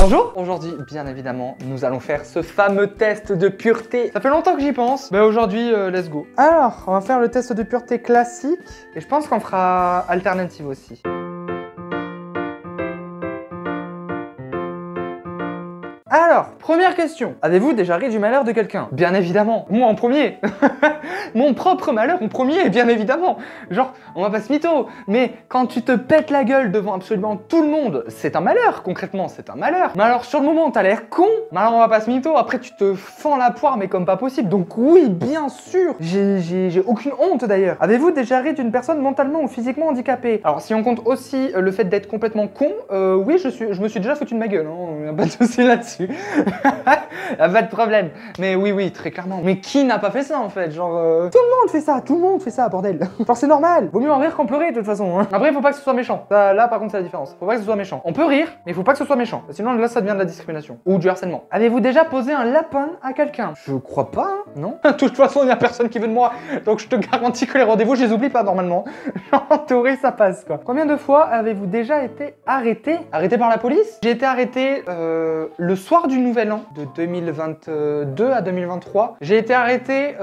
Bonjour. Aujourd'hui, bien évidemment, nous allons faire ce fameux test de pureté. Ça fait longtemps que j'y pense. Mais aujourd'hui, let's go. Alors, on va faire le test de pureté classique. Et je pense qu'on fera alternative aussi. Alors, première question. Avez-vous déjà ri du malheur de quelqu'un? Bien évidemment. Moi en premier. Mon propre malheur en premier, bien évidemment. Genre, on va pas se mytho, mais quand tu te pètes la gueule devant absolument tout le monde, c'est un malheur, concrètement, c'est un malheur. Mais alors, sur le moment, t'as l'air con. Mais alors, on va pas se mytho, après tu te fends la poire, mais comme pas possible. Donc oui, bien sûr. J'ai aucune honte d'ailleurs. Avez-vous déjà ri d'une personne mentalement ou physiquement handicapée? Alors, si on compte aussi le fait d'être complètement con, oui, je me suis déjà foutu de ma gueule, hein. Y a pas de souci là-dessus. Y'a pas de problème. Mais oui, très clairement. Mais qui n'a pas fait ça en fait? Genre, tout le monde fait ça, bordel. Genre, c'est normal. Vaut mieux en rire qu'en pleurer de toute façon. Hein. Après, il faut pas que ce soit méchant. Là, par contre, c'est la différence. Faut pas que ce soit méchant. On peut rire, mais il faut pas que ce soit méchant. Sinon, là, ça devient de la discrimination ou du harcèlement. Avez-vous déjà posé un lapin à quelqu'un? Je crois pas, hein. Non. De toute façon, il y a personne qui veut de moi. Donc, je te garantis que les rendez-vous, je les oublie pas normalement. En théorie, ça passe quoi. Combien de fois avez-vous déjà été arrêté? Arrêté par la police? J'ai été arrêté le soir du Nouvel An de 2022 à 2023. J'ai été arrêté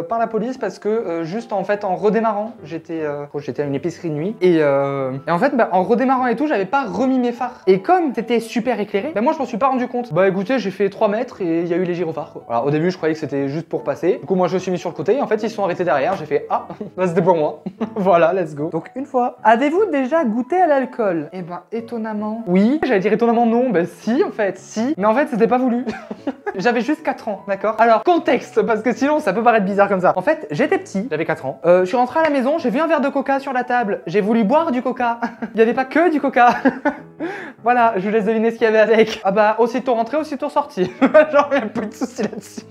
par la police parce que juste en fait en redémarrant, j'étais à une épicerie de nuit et en fait en redémarrant et tout, j'avais pas remis mes phares. Et comme c'était super éclairé, moi je m'en suis pas rendu compte. Bah écoutez, j'ai fait 3 mètres et il y a eu les gyrophares quoi. Alors au début je croyais que c'était juste pour passer. Du coup moi je me suis mis sur le côté et en fait ils se sont arrêtés derrière. J'ai fait ah, bah c'était pour moi. Voilà, let's go. Donc une fois, avez-vous déjà goûté à l'alcool? Eh ben étonnamment, oui. J'allais dire étonnamment non, bah si en fait, si. Mais en fait c'était pas voulu. J'avais juste 4 ans, d'accord? Alors, contexte, parce que sinon ça peut paraître bizarre comme ça. En fait, j'étais petit, j'avais 4 ans. Je suis rentré à la maison, j'ai vu un verre de coca sur la table. J'ai voulu boire du coca. Il n'y avait pas que du coca. Voilà, je vous laisse deviner ce qu'il y avait avec. Ah bah, aussitôt rentré, aussitôt sorti. Genre, il n'y a plus de soucis là-dessus.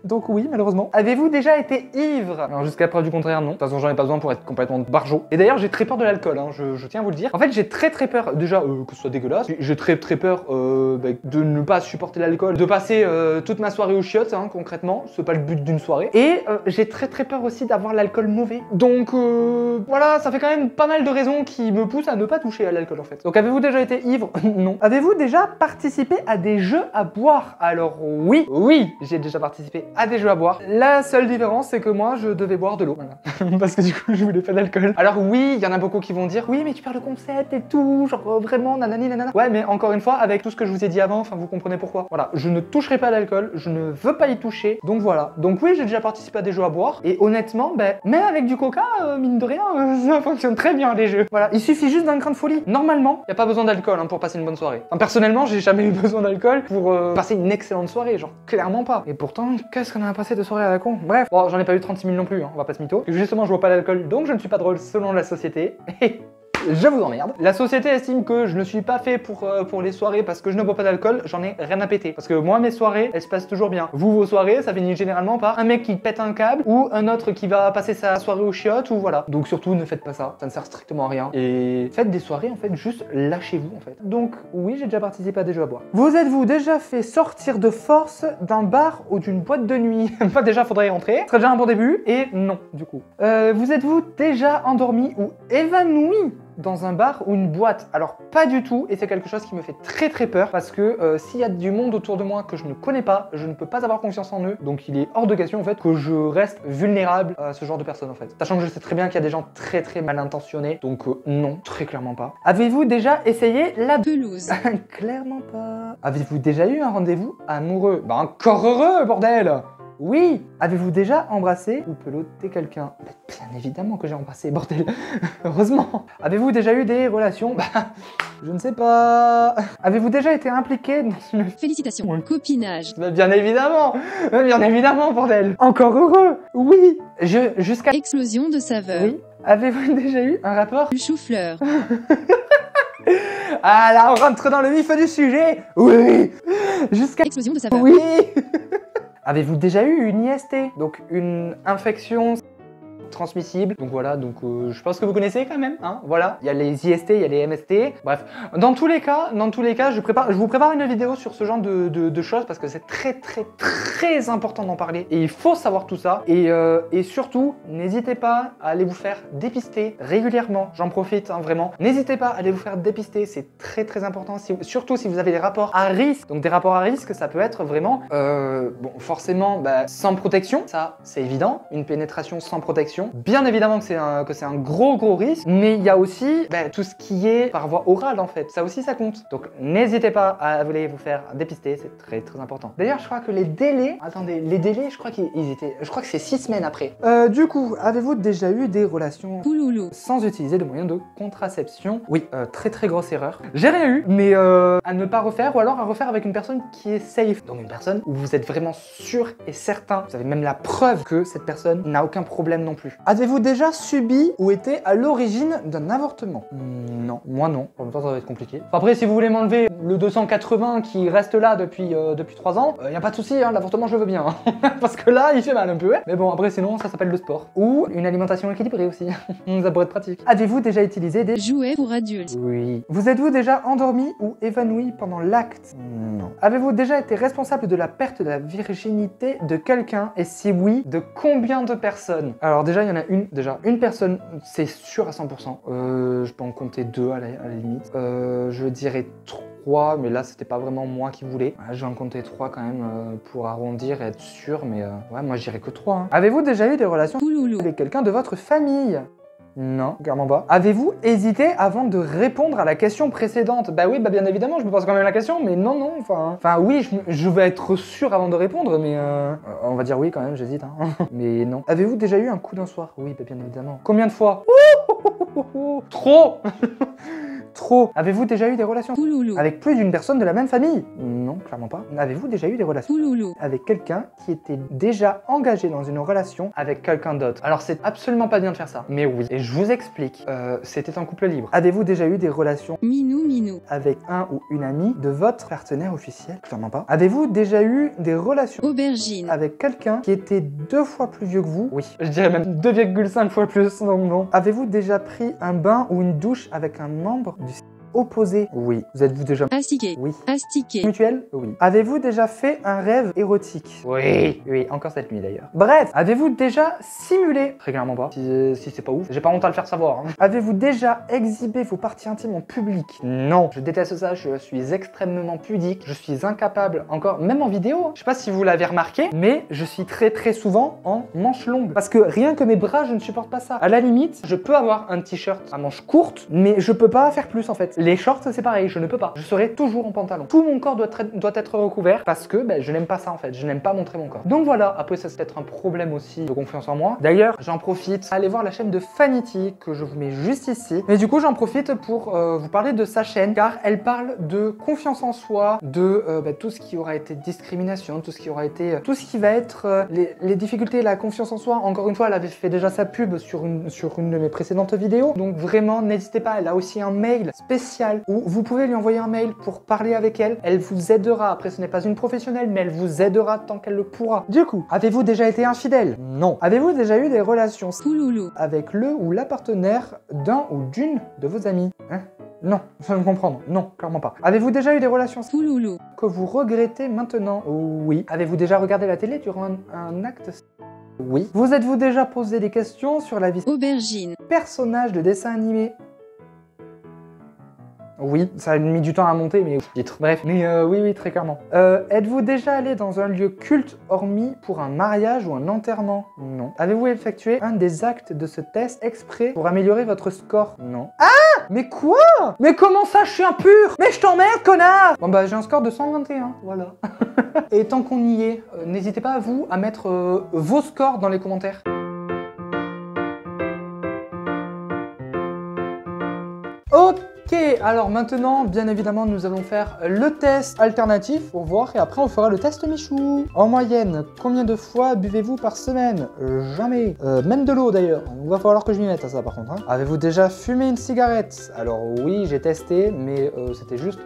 Donc oui, malheureusement. Avez-vous déjà été ivre? Alors jusqu'à preuve du contraire, non. De toute façon, j'en ai pas besoin pour être complètement barjot. Et d'ailleurs, j'ai très peur de l'alcool, hein, je tiens à vous le dire. En fait, j'ai très peur, déjà, que ce soit dégueulasse. J'ai très peur de ne pas supporter l'alcool, de passer toute ma soirée aux chiottes, hein, concrètement. C'est pas le but d'une soirée. Et j'ai très peur aussi d'avoir l'alcool mauvais. Donc voilà, ça fait quand même pas mal de raisons qui me poussent à ne pas toucher à l'alcool en fait. Donc avez-vous déjà été ivre? Non. Avez-vous déjà participé à des jeux à boire? Alors oui, j'ai déjà participé à des jeux à boire. La seule différence, c'est que moi, je devais boire de l'eau. Voilà. Parce que du coup, je voulais pas d'alcool. Alors oui, il y en a beaucoup qui vont dire, oui, mais tu perds le concept et tout, genre vraiment, nanani, nanana. Ouais, mais encore une fois, avec tout ce que je vous ai dit avant, enfin, vous comprenez pourquoi. Voilà, je ne toucherai pas à l'alcool, je ne veux pas y toucher, donc voilà. Donc oui, j'ai déjà participé à des jeux à boire, et honnêtement, même avec du coca, mine de rien, ça fonctionne très bien, les jeux. Voilà, il suffit juste d'un grain de folie. Normalement, il n'y a pas besoin d'alcool hein, pour passer une bonne soirée. Enfin, personnellement, j'ai jamais eu besoin d'alcool pour passer une excellente soirée, genre, clairement pas. Et pourtant, qu'est-ce qu'on a passé de soirée à la con? Bref, bon, j'en ai pas eu 36 000 non plus, hein, on va pas se mytho. Justement, je vois pas l'alcool, donc je ne suis pas drôle selon la société. Je vous emmerde. La société estime que je ne suis pas fait pour les soirées parce que je ne bois pas d'alcool, j'en ai rien à péter. Parce que moi, mes soirées, elles se passent toujours bien. Vous, vos soirées, ça finit généralement par un mec qui pète un câble ou un autre qui va passer sa soirée aux chiottes ou voilà. Donc surtout, ne faites pas ça, ça ne sert strictement à rien. Et faites des soirées, en fait, juste lâchez-vous, en fait. Donc oui, j'ai déjà participé à des jeux à boire. Vous êtes-vous déjà fait sortir de force d'un bar ou d'une boîte de nuit? Pas déjà, faudrait y rentrer. Ce serait déjà un bon début. Et non, du coup. Vous êtes-vous déjà endormi ou évanoui dans un bar ou une boîte? Alors pas du tout, et c'est quelque chose qui me fait très peur parce que s'il y a du monde autour de moi que je ne connais pas, je ne peux pas avoir confiance en eux, donc il est hors de question en fait que je reste vulnérable à ce genre de personnes en fait. Sachant que je sais très bien qu'il y a des gens très mal intentionnés, donc non, très clairement pas. Avez-vous déjà essayé la pelouse? Clairement pas. Avez-vous déjà eu un rendez-vous amoureux? Bah encore heureux, bordel! Oui! Avez-vous déjà embrassé ou peloté quelqu'un? Bien évidemment que j'ai embrassé, bordel. Heureusement. Avez-vous déjà eu des relations? Je ne sais pas. Avez-vous déjà été impliqué dans une... Félicitations, un copinage. Bien évidemment, bordel. Encore heureux. Oui. Jusqu'à... Explosion de saveur. Oui. Avez-vous déjà eu un rapport? Du chou-fleur. Ah là, on rentre dans le vif du sujet. Oui. Jusqu'à... Explosion de saveur. Oui. Avez-vous déjà eu une IST? Donc une infection transmissibles. Donc voilà, donc je pense que vous connaissez quand même, hein, voilà. Il y a les IST, il y a les MST. Bref, dans tous les cas, je vous prépare une vidéo sur ce genre de choses parce que c'est très important d'en parler et il faut savoir tout ça. Et surtout, n'hésitez pas à aller vous faire dépister régulièrement. J'en profite, hein, vraiment. N'hésitez pas à aller vous faire dépister, c'est très important. Surtout si vous avez des rapports à risque. Donc des rapports à risque, ça peut être vraiment, bon, forcément, sans protection, ça c'est évident. Une pénétration sans protection. Bien évidemment que c'est un gros risque, mais il y a aussi tout ce qui est par voie orale en fait. Ça aussi ça compte. Donc n'hésitez pas à aller vous faire dépister, c'est très important. D'ailleurs, je crois que les délais, attendez, les délais, je crois que c'est 6 semaines après. Du coup, avez-vous déjà eu des relations Pouloulou. sans utiliser de moyens de contraception? Oui, très grosse erreur. J'ai rien eu, mais à ne pas refaire ou alors à refaire avec une personne qui est safe. Donc une personne où vous êtes vraiment sûr et certain, vous avez même la preuve que cette personne n'a aucun problème non plus. Avez-vous déjà subi ou été à l'origine d'un avortement? Non, moi non. En même temps, ça va être compliqué. Enfin, après, si vous voulez m'enlever le 280 qui reste là depuis 3 ans, y a pas de souci, hein, l'avortement je le veux bien. Hein. Parce que là, il fait mal un peu. Ouais. Mais bon, après, sinon, ça s'appelle le sport. Ou une alimentation équilibrée aussi. Ça pourrait être pratique. Avez-vous déjà utilisé des Jouets pour adultes. Oui. Vous êtes-vous déjà endormi ou évanoui pendant l'acte? Non. Avez-vous déjà été responsable de la perte de la virginité de quelqu'un? Et si oui, de combien de personnes? Alors déjà, il y en a une. Déjà, une personne, c'est sûr à 100%. Je peux en compter 2 à la limite. Je dirais 3, mais là, c'était pas vraiment moi qui voulais. Ouais, j'ai en compté 3 quand même pour arrondir et être sûr, mais ouais, moi, je dirais que 3. Hein. Avez-vous déjà eu des relations Pouloulou. avec quelqu'un de votre famille? Non, clairement pas. Avez-vous hésité avant de répondre à la question précédente? Bah oui, bien évidemment, je me pose quand même la question, mais non, enfin oui, je vais être sûr avant de répondre, mais on va dire oui quand même, j'hésite, hein. Mais non. Avez-vous déjà eu un coup d'un soir? Oui, bien évidemment. Combien de fois? Trop. Trop. Avez-vous déjà eu des relations Pouloulou. avec plus d'une personne de la même famille? Non, clairement pas. Avez-vous déjà eu des relations Pouloulou. avec quelqu'un qui était déjà engagé dans une relation avec quelqu'un d'autre? Alors c'est absolument pas bien de faire ça, mais oui. Et je vous explique, c'était un couple libre. Avez-vous déjà eu des relations Minou. avec un ou une amie de votre partenaire officiel? Clairement pas. Avez-vous déjà eu des relations Aubergine. avec quelqu'un qui était 2 fois plus vieux que vous? Oui. Je dirais même 2,5 fois plus, donc non. Avez-vous déjà pris un bain ou une douche avec un membre du opposé? Oui. Vous êtes-vous déjà... Astiqué. Oui. Astiqué. Mutuel? Oui. Avez-vous déjà fait un rêve érotique? Oui. Oui, encore cette nuit d'ailleurs. Bref, avez-vous déjà simulé? Très clairement pas. Si c'est pas ouf, j'ai pas honte à le faire savoir. Hein. Avez-vous déjà exhibé vos parties intimes en public? Non. Je déteste ça, je suis extrêmement pudique, je suis incapable, encore, même en vidéo, je sais pas si vous l'avez remarqué, mais je suis très souvent en manche longue. Parce que rien que mes bras, je ne supporte pas ça. À la limite, je peux avoir un t-shirt à manches courtes, mais je peux pas faire plus en fait. Les shorts, c'est pareil, je ne peux pas. Je serai toujours en pantalon. Tout mon corps doit être recouvert parce que je n'aime pas ça en fait. Je n'aime pas montrer mon corps. Donc voilà, après ça c'est peut-être un problème aussi de confiance en moi. D'ailleurs, j'en profite. Allez voir la chaîne de Fanity que je vous mets juste ici. Mais du coup, j'en profite pour vous parler de sa chaîne car elle parle de confiance en soi, de tout ce qui aura été discrimination, tout ce qui aura été... tout ce qui va être les difficultés, la confiance en soi. Encore une fois, elle avait fait déjà sa pub sur une de mes précédentes vidéos. Donc vraiment, n'hésitez pas. Elle a aussi un mail spécial où vous pouvez lui envoyer un mail pour parler avec elle. Elle vous aidera. Après, ce n'est pas une professionnelle, mais elle vous aidera tant qu'elle le pourra. Du coup, avez-vous déjà été infidèle? Non. Avez-vous déjà eu des relations Pouloulou. avec le ou la partenaire d'un ou d'une de vos amis? Hein? Non, je viens de comprendre. Non, clairement pas. Avez-vous déjà eu des relations Pouloulou. que vous regrettez maintenant? Oui. Avez-vous déjà regardé la télé durant un acte? Oui. Vous êtes-vous déjà posé des questions sur la vie Aubergine. personnage de dessin animé? Oui, ça a mis du temps à monter, mais titre. Bref, mais oui, très clairement. Êtes-vous déjà allé dans un lieu culte hormis pour un mariage ou un enterrement? Non. Avez-vous effectué un des actes de ce test exprès pour améliorer votre score? Non. Ah! Mais quoi? Mais comment ça, je suis impur? Mais je t'emmerde, connard! Bon j'ai un score de 121, voilà. Et tant qu'on y est, n'hésitez pas vous à mettre vos scores dans les commentaires. Ok, alors maintenant, bien évidemment, nous allons faire le test alternatif pour voir et après on fera le test Michou. En moyenne, combien de fois buvez-vous par semaine? Jamais. Même de l'eau d'ailleurs. Il va falloir que je m'y mette à ça par contre. Hein. Avez-vous déjà fumé une cigarette? Alors oui, j'ai testé, mais c'était juste...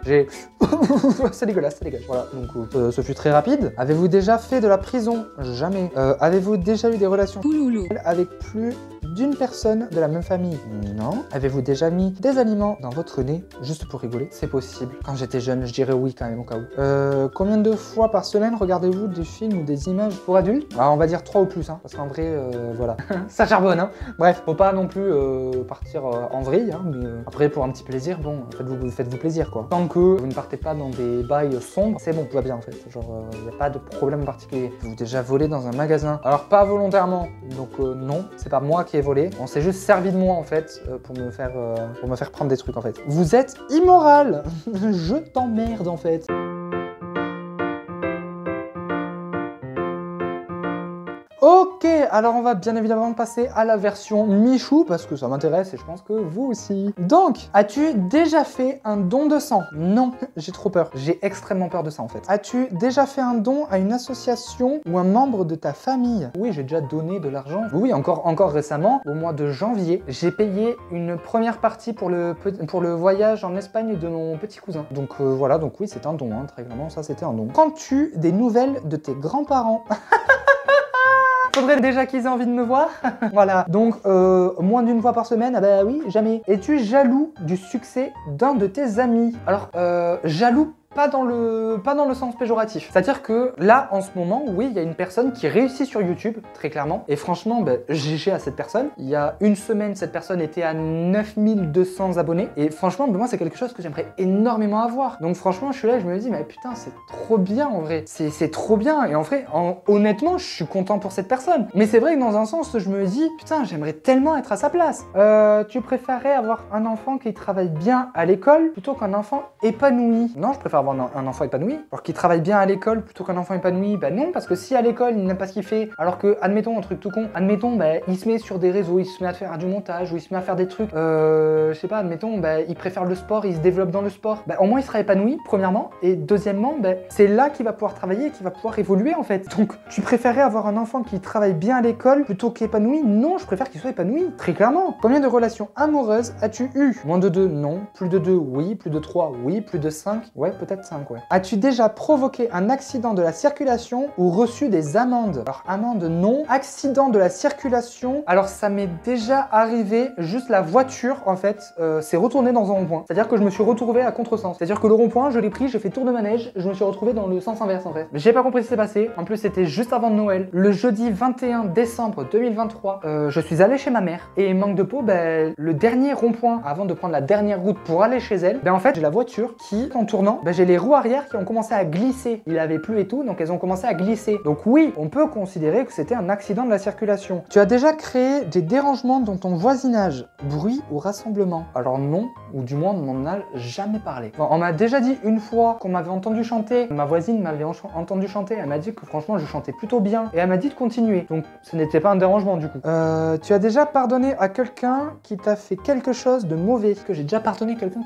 c'est dégueulasse, c'est dégueulasse. Voilà, donc ce fut très rapide. Avez-vous déjà fait de la prison? Jamais. Avez-vous déjà eu des relations Pouloulou. avec plus d'une personne de la même famille? Non. Avez-vous déjà mis des aliments dans votre nez juste pour rigoler? C'est possible. Quand j'étais jeune, je dirais oui quand même au cas où. Combien de fois par semaine regardez-vous des films ou des images pour adultes? On va dire 3 ou plus, hein, parce qu'en vrai, voilà. Ça charbonne, hein. Bref, faut pas non plus partir en vrille, hein, mais après pour un petit plaisir, bon, faites-vous plaisir quoi. Tant que vous ne partez pas dans des bails sombres, c'est bon, tout va bien en fait. Genre, il n'y a pas de problème particulier. Vous déjà volé dans un magasin? Alors pas volontairement, donc non, c'est pas moi qui ai volé. On s'est juste servi de moi en fait pour me faire prendre des trucs en fait. Vous êtes immoral. Je t'emmerde en fait. Ok, alors on va bien évidemment passer à la version Michou parce que ça m'intéresse et je pense que vous aussi. Donc, as-tu déjà fait un don de sang? Non, j'ai trop peur. J'ai extrêmement peur de ça en fait. As-tu déjà fait un don à une association ou un membre de ta famille? Oui, j'ai déjà donné de l'argent. Oui, encore récemment, au mois de janvier, j'ai payé une première partie pour le voyage en Espagne de mon petit cousin. Donc voilà, donc oui, c'est un don, hein, très clairement, ça c'était un don. Prends-tu des nouvelles de tes grands-parents? Faudrait déjà qu'ils aient envie de me voir. Voilà, donc moins d'une fois par semaine, ah bah oui, jamais. Es-tu jaloux du succès d'un de tes amis? Alors, jaloux pas dans le sens péjoratif. C'est-à-dire que là, en ce moment, oui, il y a une personne qui réussit sur YouTube, très clairement. Et franchement, GG à cette personne. Il y a une semaine, cette personne était à 9200 abonnés. Et franchement, moi, c'est quelque chose que j'aimerais énormément avoir. Donc franchement, je suis là et je me dis, mais putain, c'est trop bien en vrai. C'est trop bien. Et en vrai, honnêtement, je suis content pour cette personne. Mais c'est vrai que dans un sens, je me dis, putain, j'aimerais tellement être à sa place. Tu préférerais avoir un enfant qui travaille bien à l'école plutôt qu'un enfant épanoui? Non, je préfère avoir un enfant épanoui. Alors qu'il travaille bien à l'école plutôt qu'un enfant épanoui, bah non, parce que si à l'école il n'aime pas ce qu'il fait, alors que, admettons, un truc tout con, admettons, il se met sur des réseaux, il se met à faire du montage, ou il se met à faire des trucs, je sais pas, admettons, il préfère le sport, il se développe dans le sport, au moins il sera épanoui, premièrement, et deuxièmement, c'est là qu'il va pouvoir travailler et qu'il va pouvoir évoluer en fait. Donc, tu préférais avoir un enfant qui travaille bien à l'école plutôt qu'épanoui? Non, je préfère qu'il soit épanoui, très clairement. Combien de relations amoureuses as-tu eu? Moins de 2, non. Plus de 2, oui. Plus de 3, oui. Plus de 5, ouais, peut-être 5, ouais. As-tu déjà provoqué un accident de la circulation ou reçu des amendes? Alors, amende, non. Accident de la circulation, alors ça m'est déjà arrivé, juste la voiture, en fait, s'est retournée dans un rond-point. C'est-à-dire que je me suis retrouvé à contresens. C'est-à-dire que le rond-point, je l'ai pris, j'ai fait tour de manège, je me suis retrouvé dans le sens inverse, en fait. J'ai pas compris ce qui s'est passé. En plus, c'était juste avant Noël. Le jeudi 21 décembre 2023, je suis allé chez ma mère et manque de peau, le dernier rond-point, avant de prendre la dernière route pour aller chez elle, en fait, j'ai la voiture qui, en tournant, j'ai les roues arrière qui ont commencé à glisser. Il avait plu et tout, donc elles ont commencé à glisser. Donc oui, on peut considérer que c'était un accident de la circulation. Tu as déjà créé des dérangements dans ton voisinage, bruit ou rassemblement? Alors non, ou du moins on m'en a jamais parlé. Bon, on m'a déjà dit une fois qu'on m'avait entendu chanter, ma voisine m'avait entendu chanter, elle m'a dit que franchement je chantais plutôt bien, et elle m'a dit de continuer. Donc ce n'était pas un dérangement du coup. Tu as déjà pardonné à quelqu'un qui t'a fait quelque chose de mauvais? Que j'ai déjà pardonné quelqu'un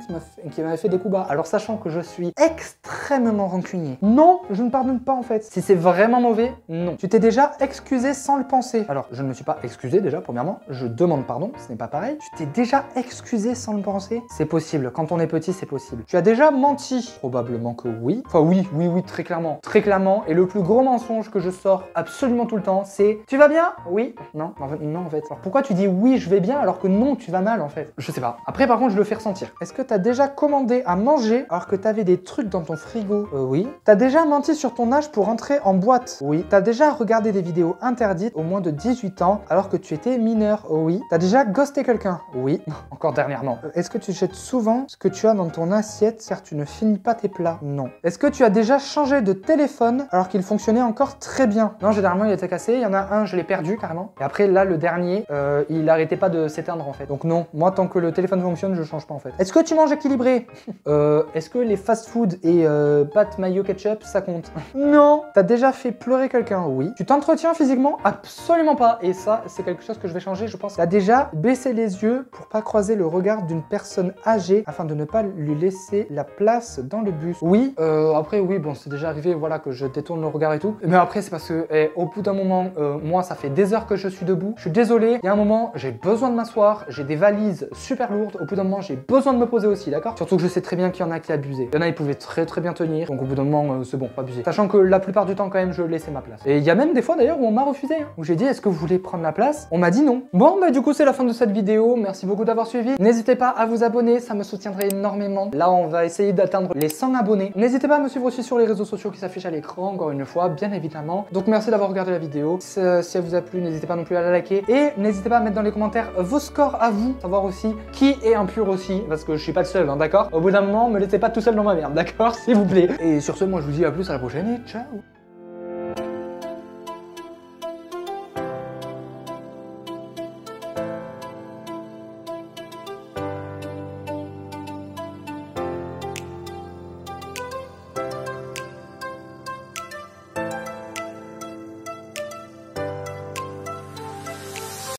qui m'avait fait des coups bas, alors sachant que je suis extrêmement rancunier. Non, je ne pardonne pas en fait. Si c'est vraiment mauvais, non. Tu t'es déjà excusé sans le penser? Alors, je ne me suis pas excusé déjà, premièrement. Je demande pardon, ce n'est pas pareil. Tu t'es déjà excusé sans le penser? C'est possible. Quand on est petit, c'est possible. Tu as déjà menti? Probablement que oui. Enfin oui, très clairement. Très clairement. Et le plus gros mensonge que je sors absolument tout le temps, c'est « Tu vas bien? Oui. » Non, en fait, non en fait. Alors pourquoi tu dis « Oui, je vais bien » alors que non, tu vas mal en fait? Je sais pas. Après, par contre, je le fais ressentir. Est-ce que tu as déjà commandé à manger alors que tu avais des trucs dans ton frigo? Oui. T'as déjà menti sur ton âge pour entrer en boîte? Oui. T'as déjà regardé des vidéos interdites au moins de 18 ans alors que tu étais mineur? Oui. T'as déjà ghosté quelqu'un? Oui. Encore dernièrement. Est-ce que tu jettes souvent ce que tu as dans ton assiette car tu ne finis pas tes plats? Non. Est-ce que tu as déjà changé de téléphone alors qu'il fonctionnait encore très bien? Non, généralement il était cassé. Il y en a un, je l'ai perdu carrément. Et après là, le dernier, il arrêtait pas de s'éteindre en fait. Donc non, moi tant que le téléphone fonctionne, je change pas en fait. Est-ce que tu manges équilibré? Est-ce que les fast-food et pâtes mayo ketchup, ça compte? Non. T'as déjà fait pleurer quelqu'un? Oui. Tu t'entretiens physiquement? Absolument pas. Et ça, c'est quelque chose que je vais changer, je pense. T'as déjà baissé les yeux pour pas croiser le regard d'une personne âgée afin de ne pas lui laisser la place dans le bus? Oui. Après, oui, bon, c'est déjà arrivé, voilà, que je détourne le regard et tout. Mais après, c'est parce que, au bout d'un moment, moi, ça fait des heures que je suis debout. Je suis désolé. Il y a un moment, j'ai besoin de m'asseoir. J'ai des valises super lourdes. Au bout d'un moment, j'ai besoin de me poser aussi, d'accord? Surtout que je sais très bien qu'il y en a qui abusaient. Il y en a, ils pouvaient savait très bien tenir. Donc au bout d'un moment, c'est bon, pas abusé. Sachant que la plupart du temps, quand même, je laissais ma place. Et il y a même des fois d'ailleurs où on m'a refusé. Hein, où j'ai dit, est-ce que vous voulez prendre la place? On m'a dit non. Bon, bah du coup, c'est la fin de cette vidéo. Merci beaucoup d'avoir suivi. N'hésitez pas à vous abonner, ça me soutiendrait énormément. Là, on va essayer d'atteindre les 100 abonnés. N'hésitez pas à me suivre aussi sur les réseaux sociaux qui s'affichent à l'écran, encore une fois, bien évidemment. Donc merci d'avoir regardé la vidéo. Si elle vous a plu, n'hésitez pas non plus à la liker. Et n'hésitez pas à mettre dans les commentaires vos scores à vous, savoir aussi qui est impur aussi, parce que je suis pas le seul, hein, d'accord? Au bout d'un moment, me laissez pas tout seul dans ma merde, d'accord? S'il vous plaît. Et sur ce, moi je vous dis à plus à la prochaine et ciao!